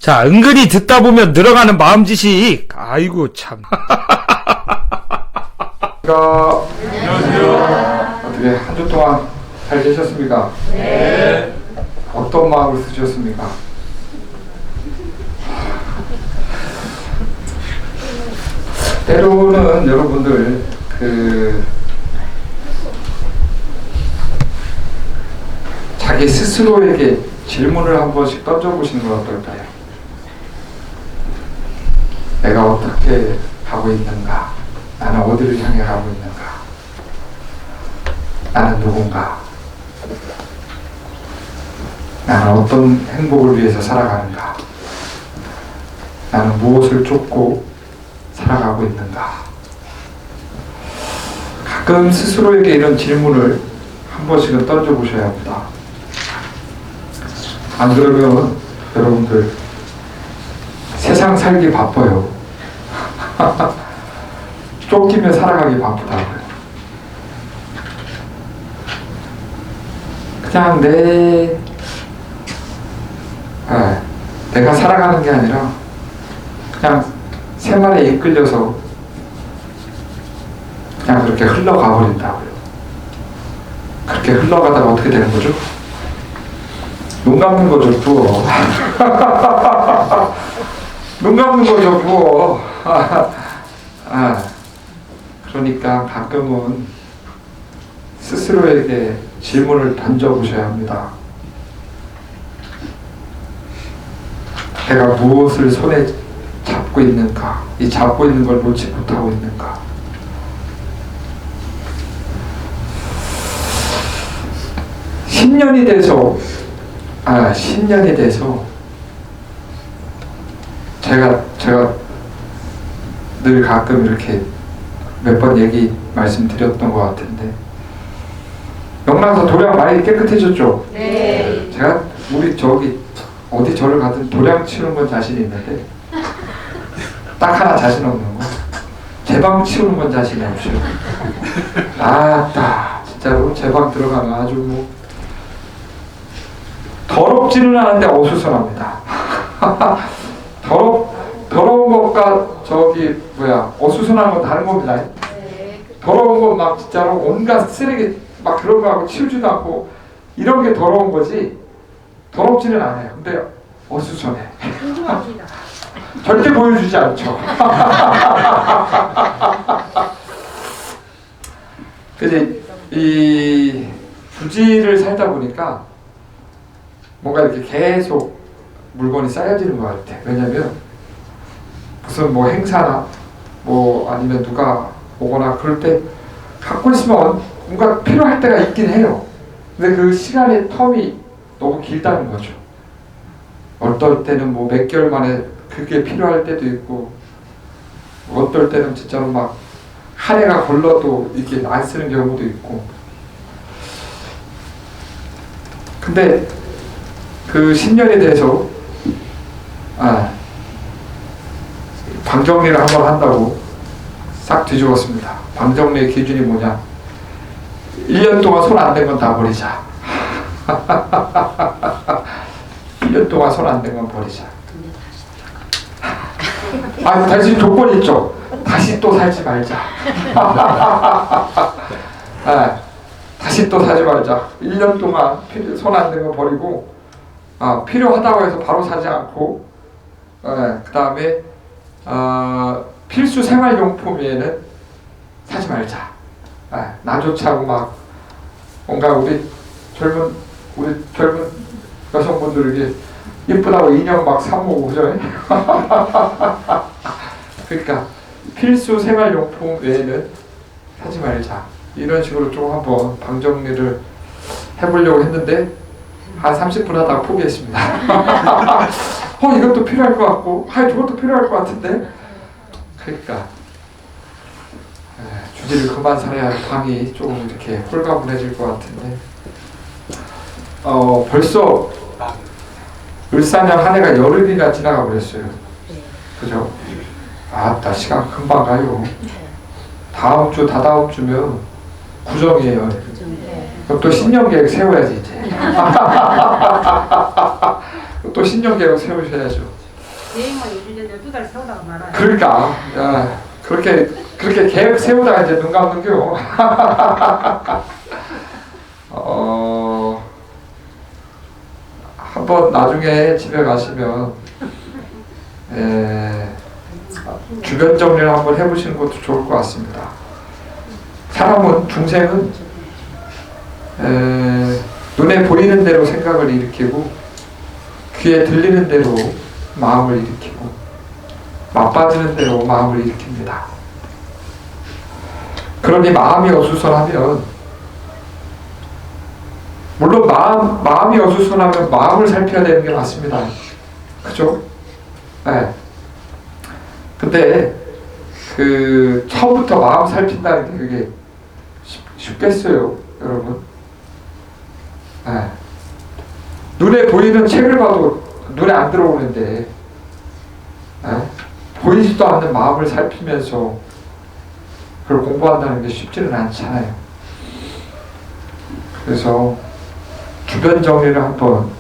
자, 은근히 듣다 보면 늘어가는 마음지식. 아이고, 참. 안녕하세요. 어떻게 한 주 동안 잘 계셨습니까? 네. 어떤 마음을 쓰셨습니까? 때로는 여러분들 자기 스스로에게 질문을 한 번씩 던져보시는 건 어떨까요? 내가 어떻게 가고 있는가? 나는 어디를 향해 가고 있는가? 나는 누군가? 나는 어떤 행복을 위해서 살아가는가? 나는 무엇을 쫓고 살아가고 있는가? 가끔 스스로에게 이런 질문을 한 번씩은 던져보셔야 합니다. 안 그러면 여러분들 세상 살기 바빠요. 쫓기며 살아가기 바쁘다고요. 그냥 내가 살아가는 게 아니라 그냥 생활에 이끌려서 그냥 그렇게 흘러가 버린다고요. 그렇게 흘러가다가 어떻게 되는 거죠? 눈 감는 거죠, 부어. 눈 감는 거죠, 부어. 그러니까 가끔은 스스로에게 질문을 던져보셔야 합니다. 내가 무엇을 손에 잡고 있는가? 이 잡고 있는 걸 놓지 못하고 있는가? (10년이) 돼서 제가 늘 가끔 이렇게 몇 번 말씀드렸던 것 같은데, 명랑사 도량 많이 깨끗해졌죠? 네. 제가 우리 어디 절을 가든 도량 치우는 건 자신이 있는데 딱 하나 자신 없는 거, 제 방 치우는 건 자신이 없어요. 진짜로 제 방 들어가면 아주 뭐 더럽지는 않은데 어수선합니다. 더러운 것과 어수선한 건 다른 겁니다. 더러운 건 막 진짜로 온갖 쓰레기 막 그런 거 하고 치우지도 않고 이런 게 더러운 거지, 더럽지는 않아요. 근데 어수선해. 절대 보여주지 않죠. 근데 이 부지를 살다 보니까 뭔가 이렇게 계속 물건이 쌓여지는 것 같아. 왜냐면 무슨 뭐 행사나 뭐 아니면 누가 오거나 그럴 때 갖고 있으면 뭔가 필요할 때가 있긴 해요. 근데 그 시간의 텀이 너무 길다는 거죠. 어떨 때는 뭐 몇 개월 만에 그게 필요할 때도 있고, 어떨 때는 진짜로 막 한 해가 걸러도 이렇게 안 쓰는 경우도 있고. 근데 그 10년이 돼서 방 정리를 한번 한다고 싹 뒤집었습니다. 방 정리의 기준이 뭐냐? 1년 동안 손 안 댄 건 다 버리자. 1년 동안 손 안 댄 건 버리자. 다시 조건 있죠. 다시 또 사지 말자. 다시 또 사지 말자. 1년 동안 손 안 댄 거 버리고, 필요하다고 해서 바로 사지 않고, 그 다음에 필수 생활용품 외에는 사지 말자. 나조차 하고 막 뭔가 우리 젊은 여성분들에게 예쁘다고 인형 막 사모으고 그죠? 그러니까 필수 생활용품 외에는 사지 말자. 이런 식으로 좀 한번 방 정리를 해보려고 했는데 한 30분 하다가 포기했습니다. 이것도 필요할 것 같고, 저것도 필요할 것 같은데. 그러니까 주지를 그만 살아야 방이 조금 이렇게 홀가분해질 것 같은데, 벌써 을사년 한 해가 열흘이나 지나가 버렸어요. 그죠? 시간 금방 가요. 다음 주, 다다음 주면 구정이에요. 그럼 또 신년 계획 세워야지 이제. 또 신년 계획 세우셔야죠. 여행만 2주 전에 2달 세우다가 말아요. 그러니까 야, 그렇게 계획 세우다가 이제 눈 감는겨. 한번 나중에 집에 가시면 주변 정리를 한번 해보시는 것도 좋을 것 같습니다. 사람은 중생은 눈에 보이는 대로 생각을 일으키고 귀에 들리는 대로 마음을 일으키고 맛봐지는 대로 마음을 일으킵니다. 그러니 마음이 어수선하면, 물론 마음이 어수선하면 마음을 살펴야 되는 게 맞습니다. 그죠? 네. 근데 처음부터 마음 살핀다는 게 그게 쉽겠어요, 여러분? 네. 눈에 보이는 책을 봐도 눈에 안 들어오는데, 네? 보이지도 않는 마음을 살피면서 그걸 공부한다는 게 쉽지는 않잖아요. 그래서 주변 정리를 한번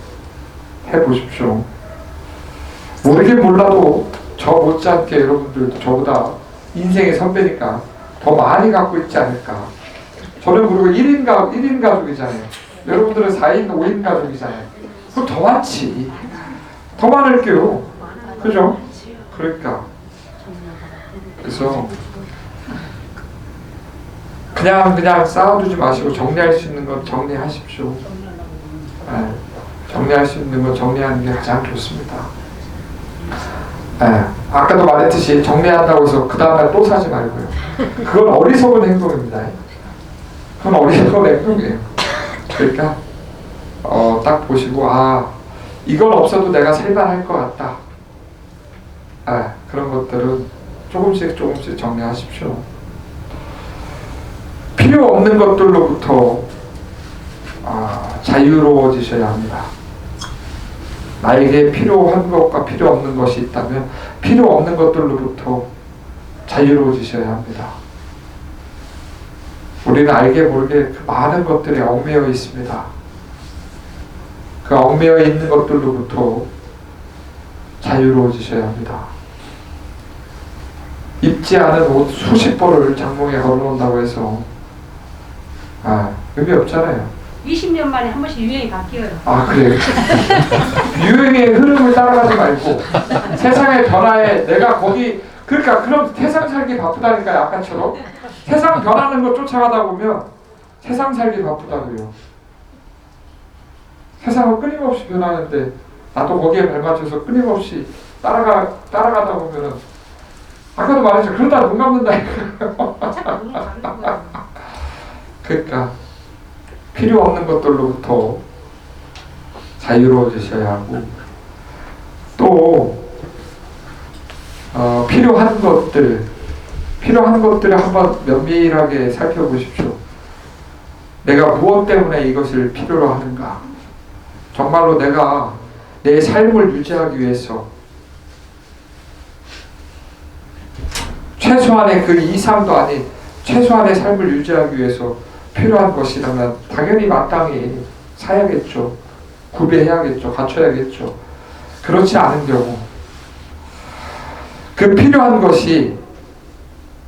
해보십시오. 모르긴 몰라도 저 못지않게 여러분들도 저보다 인생의 선배니까 더 많이 갖고 있지 않을까. 저는 그리고 1인 가족이잖아요. 여러분들은 4인, 5인 가족이잖아요. 그럼 더 많지. 더 많을게요. 그죠? 그러니까. 그래서 그냥 쌓아두지 마시고 정리할 수 있는 건 정리하십시오. 네. 정리할 수 있는 건 정리하는 게 가장 좋습니다. 네. 아까도 말했듯이 정리한다고 해서 그 다음날 또 사지 말고요. 그건 어리석은 행동입니다. 그건 어리석은 행동이에요. 그러니까 딱 보시고 이건 없어도 내가 살만할 것 같다. 그런 것들은 조금씩 정리하십시오. 필요 없는 것들로부터 자유로워지셔야 합니다. 나에게 필요한 것과 필요 없는 것이 있다면 필요 없는 것들로부터 자유로워지셔야 합니다. 우리는 알게 모르게 그 많은 것들에 얽매여 있습니다. 그 얽매여 있는 것들로부터 자유로워지셔야 합니다. 입지 않은 옷 수십 벌을 장롱에 걸어놓는다고 해서 의미 없잖아요. 20년 만에 한 번씩 유행이 바뀌어요. 그래요? 유행의 흐름을 따라가지 말고 세상의 변화에 내가 그러니까 그럼 세상 살기 바쁘다니까요. 아까처럼 세상 변하는 거 쫓아가다 보면 세상 살기 바쁘다고요. 세상은 끊임없이 변하는데 나도 거기에 발맞춰서 끊임없이 따라가다 보면은 아까도 말했죠. 그러다 눈 감는다니까요. 그러니까 필요 없는 것들로부터 자유로워지셔야 하고 또 필요한 것들을 한번 면밀하게 살펴보십시오. 내가 무엇 때문에 이것을 필요로 하는가? 정말로 내가 내 삶을 유지하기 위해서 최소한의 그 이상도 아닌 최소한의 삶을 유지하기 위해서 필요한 것이라면 당연히 마땅히 사야겠죠. 구비해야겠죠. 갖춰야겠죠. 그렇지 않은 경우 그 필요한 것이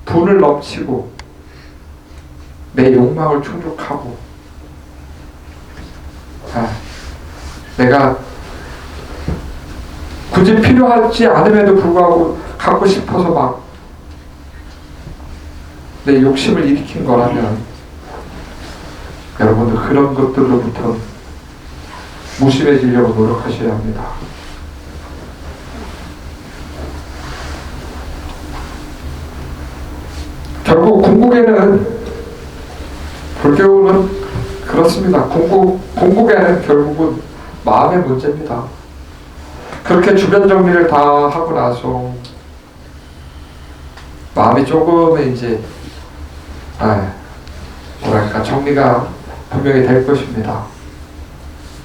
분을 넘치고 내 욕망을 충족하고 내가 굳이 필요하지 않음에도 불구하고 갖고 싶어서 막 내 욕심을 일으킨 거라면 여러분들 그런 것들로부터 무심해지려고 노력하셔야 합니다. 결국 궁극에는 불교는 그렇습니다. 궁극에는 결국은 마음의 문제입니다. 그렇게 주변 정리를 다 하고 나서 마음이 조금은 이제 뭐랄까 정리가 분명히 될 것입니다.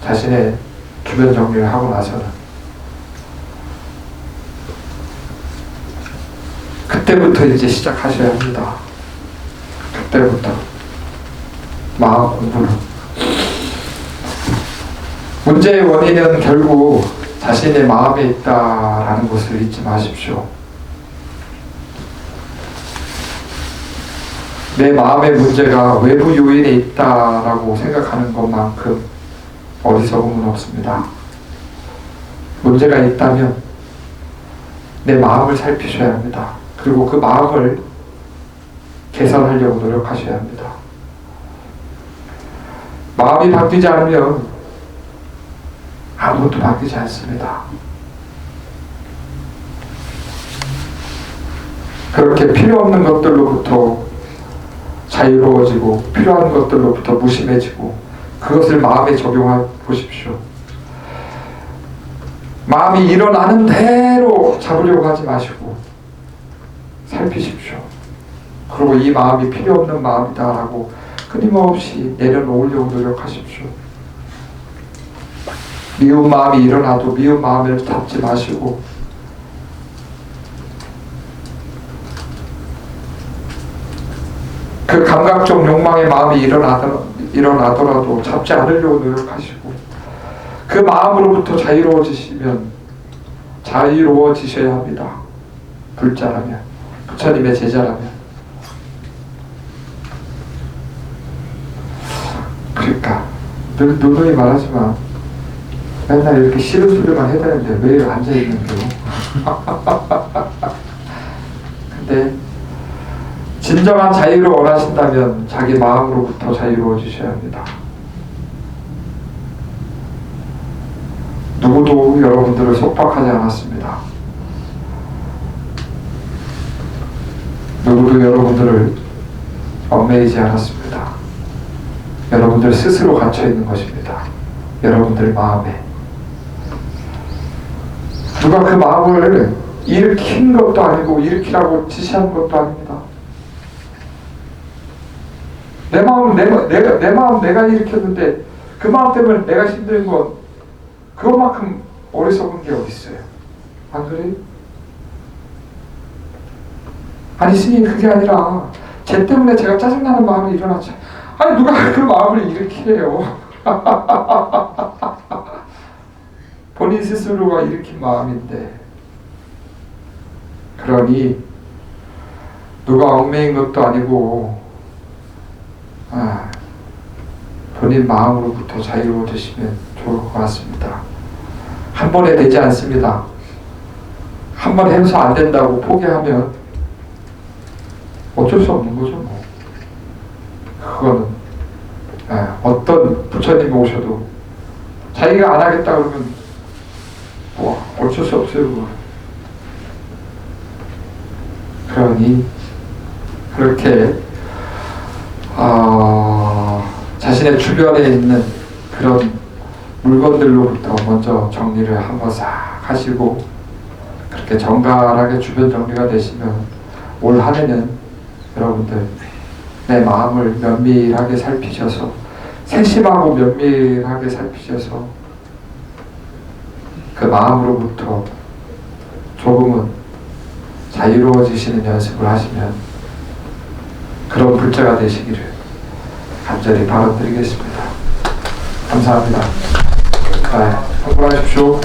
자신의 주변 정리를 하고 나서는 그때부터 이제 시작하셔야 합니다. 그때부터 마음 공부를. 문제의 원인은 결국 자신의 마음에 있다라는 것을 잊지 마십시오. 내 마음의 문제가 외부 요인에 있다라고 생각하는 것만큼 어리석음은 없습니다. 문제가 있다면 내 마음을 살피셔야 합니다. 그리고 그 마음을 개선하려고 노력하셔야 합니다. 마음이 바뀌지 않으면 아무것도 바뀌지 않습니다. 그렇게 필요 없는 것들로부터 자유로워지고 필요한 것들로부터 무심해지고 그것을 마음에 적용해 보십시오. 마음이 일어나는 대로 잡으려고 하지 마시고 살피십시오. 그리고 이 마음이 필요 없는 마음이다라고 끊임없이 내려놓으려고 노력하십시오. 미운 마음이 일어나도 미운 마음을 잡지 마시고 그 감각적 욕망의 마음이 일어나더라도 잡지 않으려고 노력하시고 그 마음으로부터 자유로워지셔야 합니다. 불자라면, 부처님의 제자라면. 그러니까 늘 누누이 말하지만 맨날 이렇게 싫은 소리만 해야 되는데 왜 앉아있는 겨? 근데 진정한 자유를 원하신다면 자기 마음으로부터 자유로워지셔야 합니다. 누구도 여러분들을 속박하지 않았습니다. 누구도 여러분들을 얽매이지 않았습니다. 여러분들 스스로 갇혀있는 것입니다. 여러분들 마음에. 누가 그 마음을 일으킨 것도 아니고 일으키라고 지시한 것도 아닙니다. 내 마음 내가 일으켰는데 그 마음 때문에 내가 힘든 건 그것만큼 어리석은 게 어디 있어요? 안 그래요? 아니 스님 그게 아니라 쟤 때문에 제가 짜증나는 마음이 일어났죠. 아니 누가 그 마음을 일으키래요? 본인 스스로가 일으킨 마음인데. 그러니 누가 얽매인 것도 아니고 본인 마음으로부터 자유로워지시면 좋을 것 같습니다. 한 번에 되지 않습니다. 한 번 해서 안 된다고 포기하면 어쩔 수 없는 거죠. 뭐. 그거는 어떤 부처님 오셔도 자기가 안 하겠다 그러면 뭐 어쩔 수 없어요. 그거. 그러니 그렇게 자신의 주변에 있는 그런 물건들로부터 먼저 정리를 한번 싹 하시고 그렇게 정갈하게 주변 정리가 되시면 올 한 해는 여러분들 내 마음을 면밀하게 살피셔서 세심하고 면밀하게 살피셔서 그 마음으로부터 조금은 자유로워지시는 연습을 하시면 그런 불자가 되시기를 간절히 바라드리겠습니다. 감사합니다. 네, 성공하십시오.